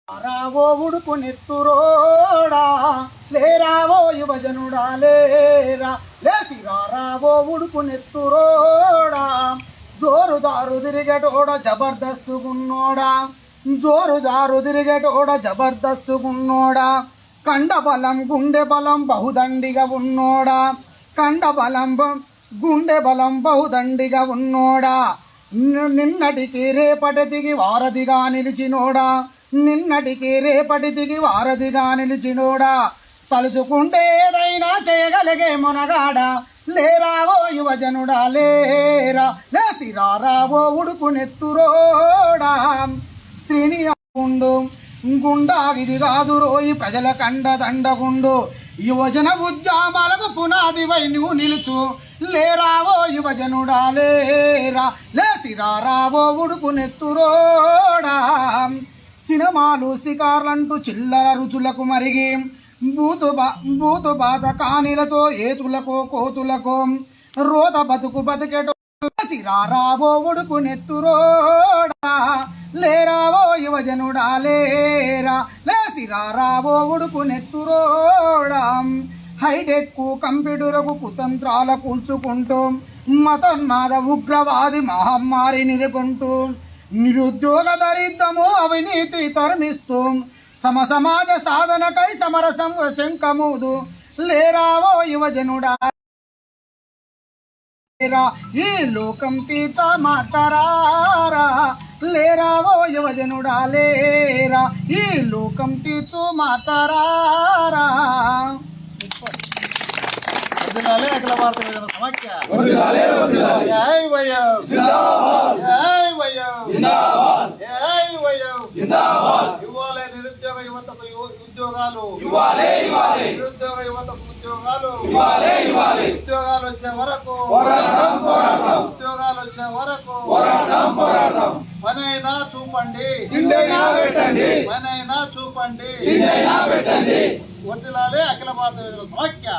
రావో ఉడుకు నెత్తురోడా లేరావో యువజనుడా లేరా లేసిరా రావో ఉడుకు నెత్తురోడా జోరుదారు తిరిగేటోడ జబర్దస్సుగున్నోడా జోరుదారు తిరిగేటోడ జబర్దస్సుగున్నోడా కండబలం గుండె బలం బహుదండిగా ఉన్నోడా కండబలం గుండె బలం బహుదండిగా ఉన్నోడా నిన్నటికి రేపటికి వారధిగా నిలిచినోడా నిన్నటికి రేపటికి వారధిగా నిలిచినోడా తలుచుకుంటే ఏదైనా చేయగలిగే మునగాడా లేరావో యువజనుడా లేరా లేసిరా రావో ఉడుకు నెత్తురోడా శ్రీనియాగుండు గుండాగిది కాదు రోయి ప్రజల కండదండగుండు యువజన ఉద్యమాలకు పునాదివై నువ్వు నిలుచు లేరావో యువజనుడా లేరా లేసిరా రావో ఉడుకు నెత్తురోడా సినిమాలు శికార్లంటూ చిల్లర రుచులకు మరిగి బూతు బాధ కానిలతో ఏతులకో కోతులకో రోత బతుకు బతికెటో రావో ఉడుకు నెత్తురోడా లేరావో యువజనుడా లేరా లేసిరా రావో ఉడుకు నెత్తురోడా హైటెక్ కంప్యూటర్కు కుతంత్రాల కూల్చుకుంటూ మతోన్మాద ఉగ్రవాది మహమ్మారి నిలుకుంటూ నిరుద్యోగ దరిద్రము అవినీతి తరమిస్తూ సమాజ సాధనకై సమరసం శంఖమూదు లేరావో యువజనుడా ఈ లోకం తీర్చ మార్చరారా లేరావో యువజనుడా లేరా ఈ లోకం తీర్చు మార్చరారా అఖిల భారత విజన సమాఖ్య జై వయం జై వయం ఇవ్వాలి నిరుద్యోగ యువతకు ఉద్యోగాలు నిరుద్యోగ యువతకు ఉద్యోగాలు ఉద్యోగాలు వచ్చే వరకు ఉద్యోగాలు వచ్చే వరకు పనైనా చూపండి పనైనా చూపండి వర్ధిల్లాలి అఖిల భారత విజన సమాఖ్య.